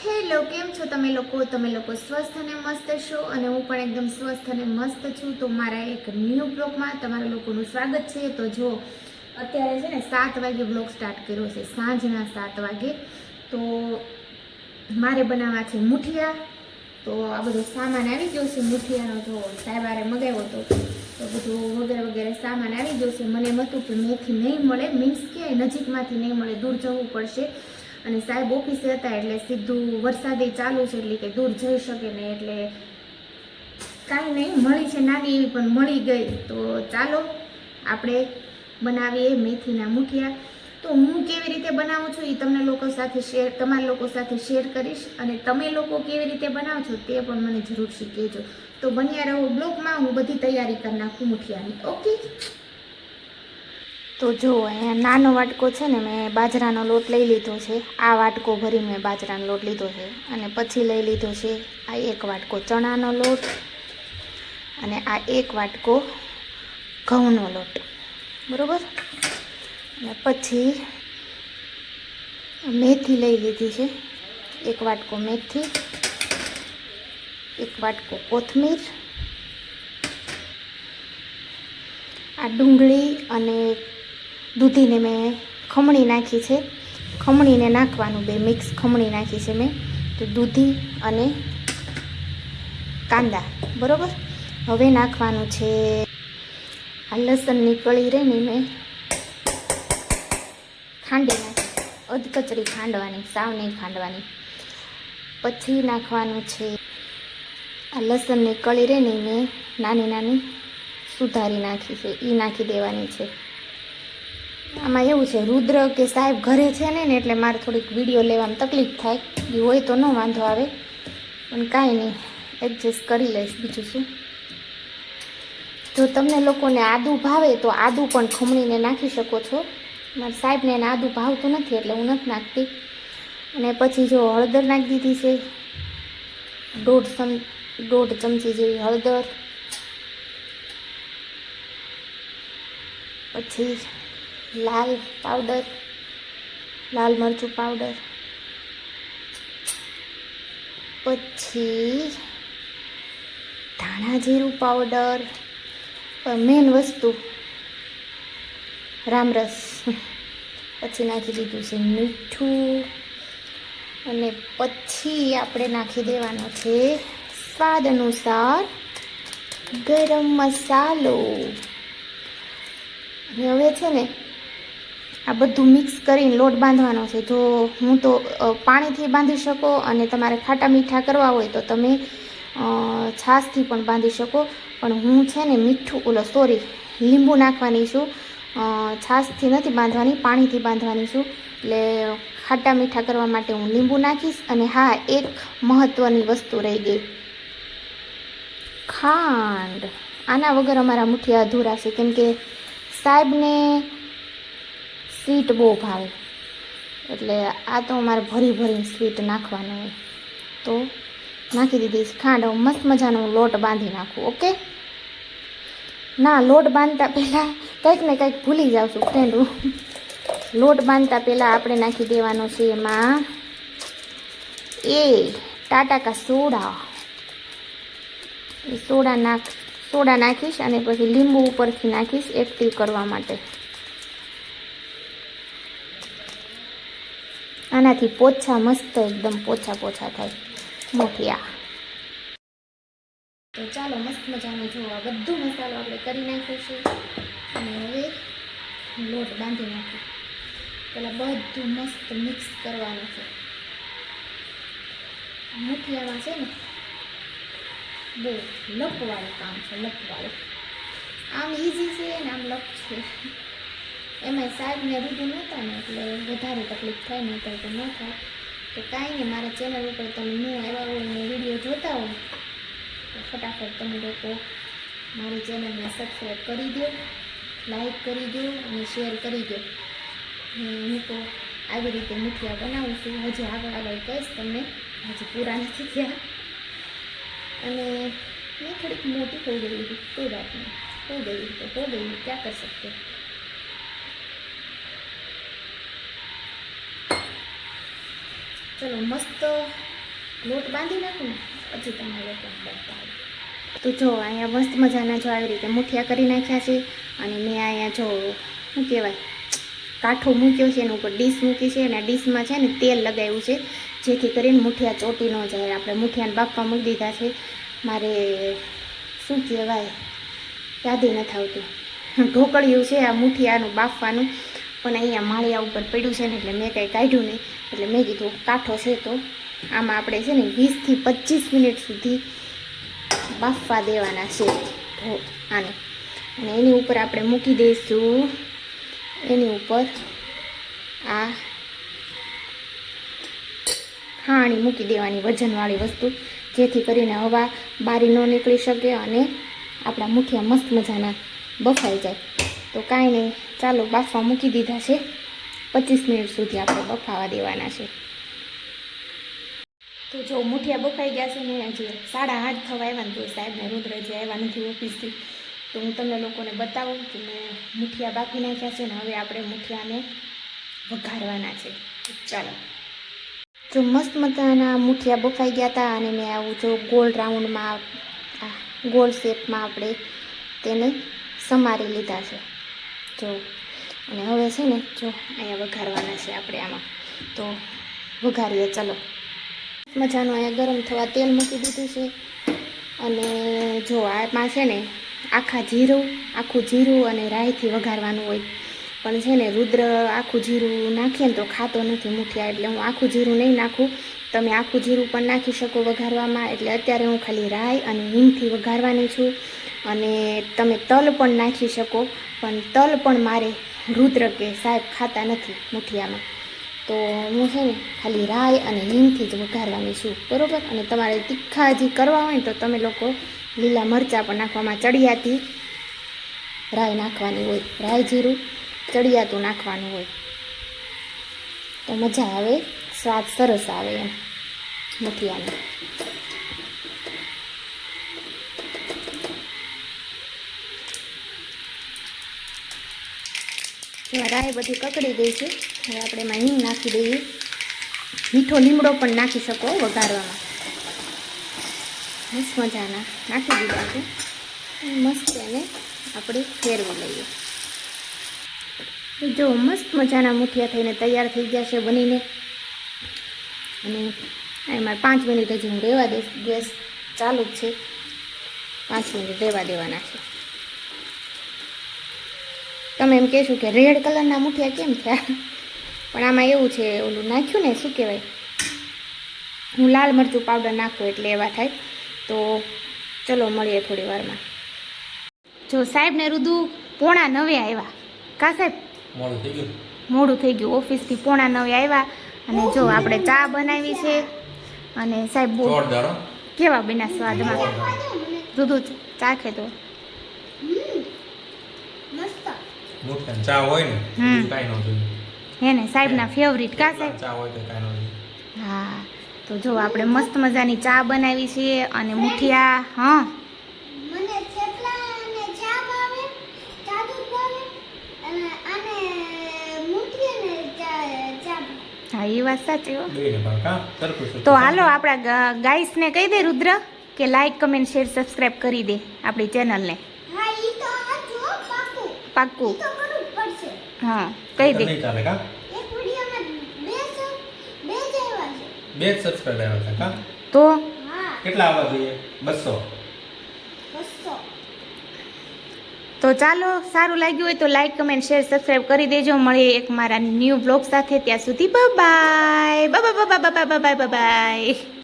Hello, કેમ છો તમે લોકો સ્વસ્થ અને મસ્ત છો અને હું પણ એકદમ સ્વસ્થ અને મસ્ત છું. તો મારા એક ન્યૂ બ્લોગમાં તમારા લોકોનું સ્વાગત છે. તો જો અત્યારે છે ને 7 વાગે બ્લોગ સ્ટાર્ટ કર્યો છે, સાંજના 7 વાગે. તો મારે બનાવવા છે મુઠિયા. તો આ બધો સામાન આવી ગયો છે મુઠિયાનો. જો સાહેબારે મગાવ્યો હતો તો બધું વગેરે સામાન આવી ગયો છે. મને એમ હતું કે મેથી નહીં મળે, મીન્સ કે નજીકમાંથી નહીં મળે, દૂર જવું પડશે. અને સાહેબ ઓફિસે હતા એટલે સીધું વરસાદે ચાલુ છે એટલે કે દૂર જઈ શકે નહીં, એટલે કાંઈ નહીં, મળી છે નાની એવી પણ મળી ગઈ. તો ચાલો આપણે બનાવીએ મેથીના મુઠિયા. તો હું કેવી રીતે બનાવું છું એ તમને લોકો સાથે તમારા લોકો સાથે શેર કરીશ, અને તમે લોકો કેવી રીતે બનાવો છો તે પણ મને જરૂરથી કહેજો. તો બન્યા રહો બ્લોગમાં, હું બધી તૈયારી કરી નાખું મુઠિયાની. ઓકે, તો જો અહીંયા નાનો વાટકો છે ને, મેં બાજરાનો લોટ લઈ લીધો છે. આ વાટકો ભરી મેં બાજરાનો લોટ લીધો છે. અને પછી લઈ લીધો છે આ એક વાટકો ચણાનો લોટ, અને આ એક વાટકો ઘઉંનો લોટ, બરાબર. અને પછી મેથી લઈ લીધી છે, એક વાટકો મેથી, એક વાટકો કોથમીર, આ ડુંગળી અને દૂધીને મેં ખમણી નાખી છે. ખમણીને નાખવાનું, બે મિક્સ ખમણી નાખી છે મેં. તો દૂધી અને કાંદા, બરાબર. હવે નાખવાનું છે આ લસણની કળી રહીને મેં ખાંડી નાખી, અધકચરી ખાંડવાની, સાવ નહીં ખાંડવાની. પછી નાખવાનું છે આ લસણની કળી રહીને મેં નાની નાની સુધારી નાખી છે, એ નાખી દેવાની છે. આમાં એવું છે, રુદ્ર કે સાહેબ ઘરે છે ને એટલે મારે થોડીક વિડીયો લેવામાં તકલીફ થાય. એ હોય તો ન વાંધો આવે, પણ કાંઈ નહીં, એડજસ્ટ કરી લઈશ, બીજું શું. જો તમને લોકોને આદું ભાવે તો આદું પણ ખમણીને નાખી શકો છો. મારા સાહેબને એને આદું ભાવતું નથી એટલે હું નથી નાખતી. અને પછી જો હળદર નાખી દીધી છે, દોઢ ચમચી જેવી હળદર. પછી લાલ પાવડર, લાલ મરચું પાવડર. પછી ધાણા જીરું પાવડર. મેન વસ્તુ રામરસ. પછી નાખી દીધું છે મીઠું. અને પછી આપણે નાખી દેવાનો છે સ્વાદ અનુસાર ગરમ મસાલો. હવે છે ને આ બધું મિક્સ કરીને લોટ બાંધવાનો છે. જો હું તો પાણીથી બાંધી શકો, અને તમારે ખાટા મીઠા કરવા હોય તો તમે છાશથી પણ બાંધી શકો. પણ હું છે ને લીંબુ નાખવાની છું. છાશથી નથી બાંધવાની, પાણીથી બાંધવાની છું. એટલે ખાટા મીઠા કરવા માટે હું લીંબુ નાખીશ. અને હા, એક મહત્ત્વની વસ્તુ રહી ગઈ, ખાંડ. આના વગર અમારા મુઠિયા અધૂરા છે, કેમ કે સાહેબને સ્વીટ બહુ ભાવે, એટલે આ તો અમારે ભરી ભરીને સ્વીટ નાખવાનું હોય. તો નાખી દીધી ખાંડ. હું મસ્ત મજાનો લોટ બાંધી નાખું. ઓકે, ના, લોટ બાંધતા પહેલાં કંઈક ને કંઈક ભૂલી જાઉં છું ફ્રેન્ડ હું. લોટ બાંધતા પહેલાં આપણે નાખી દેવાનો છે એમાં ટાટા કા સોડા. એ સોડા નાખીશ, અને પછી લીંબુ ઉપરથી નાખીશ એક્ટિવ કરવા માટે. આનાથી પોછા મસ્ત એકદમ પોછા થાય મુઠિયા. તો ચાલો, મસ્ત મજાનો જોવા બધું મસાલો આપણે કરી નાખ્યો છે. અને હવે લોટ બાંધી નાખીએ. પહેલાં બધું મસ્ત મિક્સ કરવાનું છે. મુઠિયામાં છે ને બહુ લપવાળું કામ છે, લપવાળું. આમ ઇઝી છે ને આમ લપ છે. એમાંય સાહેબને રૂઢું નહોતા ને એટલે વધારે તકલીફ થાય, ને તો ન થાય. તો કાંઈ નહીં, મારા ચેનલ ઉપર તમે હું આવ્યા હોય ને વિડીયો જોતા હોય તો ફટાફટ તમે લોકો મારી ચેનલને સબસ્ક્રાઈબ કરી દો, લાઈક કરી દો અને શેર કરી દો. હું તો આવી રીતે મુઠિયા બનાવું છું. હજી આગળ કહીશ તમને, હજી પૂરા નથી થયા. અને મેં થોડીક મોટી થઈ ગઈ હતી, કોઈ વાત નહીં, હો ગઈ, ક્યાં કરી શકते. ચલો, મસ્ત લોટ બાંધી નાખું ને પછી તમારે લોકોને બતાવું. તો જો અહીંયા મસ્ત મજાના જો આવી રીતે મુઠિયા કરી નાખ્યા છે. અને મેં અહીંયા જો શું કહેવાય કાઠો મૂક્યો છે, એના ઉપર ડીશ મૂકી છે, અને આ ડીશમાં છે ને તેલ લગાવ્યું છે, જેથી કરીને મુઠિયા ચોટી ન જાય. આપણે મુઠિયાને બાફવા મૂકી દીધા છે. મારે શું કહેવાય યાદ નથી આવતું, ઢોકળિયું છે આ મુઠિયાનું બાફવાનું, પણ અહીંયા માળિયા ઉપર પડ્યું છે ને એટલે મેં કંઈ કાઢ્યું નહીં. એટલે મેં કીધું કાઠો છે તો આમાં આપણે છે ને 20 થી 25 મિનિટ સુધી બાફવા દેવાના છે આને. અને એની ઉપર આપણે મૂકી દઈશું, એની ઉપર આ ખાણી મૂકી દેવાની વજનવાળી વસ્તુ, જેથી કરીને હવા બારી ન નીકળી શકે અને આપણા મુઠિયા મસ્ત મજાના બફાઈ જાય. તો કાંઈ નહીં, ચાલો બાફવા મૂકી દીધા છે. 25 મિનિટ સુધી આપણે બફાવા દેવાના છે. તો જો મુઠિયા બફાઈ ગયા છે ને, હજી 8:30 થવા આવ્યા ને તો સાહેબને રુદ્ર જે આવ્યા નથી ઓફિસથી, તો હું તમને લોકોને બતાવું કે મેં મુઠિયા બાફી નાખ્યા છે ને હવે આપણે મુઠિયાને વઘારવાના છે. ચાલો, જો મસ્ત મજાના મુઠિયા બફાઈ ગયા હતા અને મેં આવું જો ગોળ રાઉન્ડમાં ગોળ શેપમાં આપણે તેને સમારી લીધા છે જો. અને હવે છે ને જો અહીંયા વઘારવાના છે આપણે આમાં, તો વઘારીએ. ચલો, મજાનું અહીંયા ગરમ થવા તેલ મૂકી દીધું છે. અને જો આમાં છે ને આખું જીરું અને રાઈથી વઘારવાનું હોય, પણ છે ને રુદ્ર આખું જીરું નાખીએ ને તો ખાતો નથી મુઠિયા, એટલે હું આખું જીરું નહીં નાખું. તમે આખું જીરું પણ નાખી શકો વઘારવામાં. એટલે અત્યારે હું ખાલી રાઈ અને હિંગથી વઘારવાની છું. અને તમે તલ પણ નાખી શકો, પણ તલ પણ મારે રુદ્ર કે સાહેબ ખાતા નથી મુઠિયામાં, તો હું છે ને ખાલી રાઈ અને હિંગથી જ વઘારવાની છું, બરાબર. અને તમારે તીખા હજી કરવા હોય ને તો તમે લોકો લીલા મરચાં પણ નાખવામાં, ચડિયાતી રાઈ નાખવાની હોય, રાઈ જીરું ચડિયાતું નાખવાનું હોય, તો મજા આવે, સ્વાદ સરસ આવે એમ મુઠિયાનો. રાઈ બધી કકડી ગઈ છે. હવે આપણે એમાં હિંગ નાખી દઈએ. મીઠો લીમડો પણ નાખી શકો વઘારવામાં. મસ્ત મજાના નાખી દીધા છે. મસ્ત એને આપણે ફેરવી લઈએ. જો મસ્ત મજાના મુઠિયા થઈને તૈયાર થઈ ગયા છે બનીને. અને એમાં 5 મિનિટ હજી હું રહેવા દઈશ, ગેસ ચાલુ જ છે. 5 મિનિટ રહેવા દેવાના છે. તમે એમ કહેશો કે રેડ કલરના મુઠિયા કેમ થયા, પણ આમાં એવું છે, ઓલું નાખ્યું ને શું કહેવાય, હું લાલ મરચું પાવડર નાખું એટલે એવા થાય. તો ચલો મળીએ થોડી વારમાં. જો સાહેબને રુદુ 8:45 આવ્યા. કા સાહેબ મોડું થઈ ગયું, ઓફિસથી 8:45 આવ્યા. અને જો આપણે ચા બનાવી છે. અને સાહેબ બહુ કેવા બન્યા સ્વાદમાં. રુદુ ચાખે તો ચા હોય ને કાઈ ન જોઈએ, હે ને સાહેબના ફેવરિટ. કા સાહેબ ચા હોય તો કાઈ ન જોઈએ. હા, તો જો આપણે મસ્ત મજાની ચા બનાવી છે અને મુઠિયા. હા, મને થેપલા અને ચા ભાવે, ચા દૂધ ભાવે અને મુઠિયા ને ચા. હા, એ વાત સાચી હો. બેને બાકા સરખું તો હાલો આપણા ગાઈસને કહી દે રુદ્ર કે લાઈક કમેન્ટ શેર સબસ્ક્રાઇબ કરી દે આપણી ચેનલને. હા, ઈ તો હાચું હો, પાક્કું. ઈ તો કરવું જ પડશે. હા, કહી દે. નહીં ચાલે કા. એક વિડિયોમાં બે જ આવ્યા છે. 2 સબસ્ક્રાઇબ આવ્યા હતા કા. તો હા, કેટલા આવવા જોઈએ? 200. તો ચાલો, સારું લાગ્યું હોય તો લાઈક કમેન્ટ શેર સબસ્ક્રાઇબ કરી દેજો. મળીએ એક મારા ન્યૂ બ્લોગ સાથે. ત્યાં સુધી bye bye bye bye bye bye bye bye.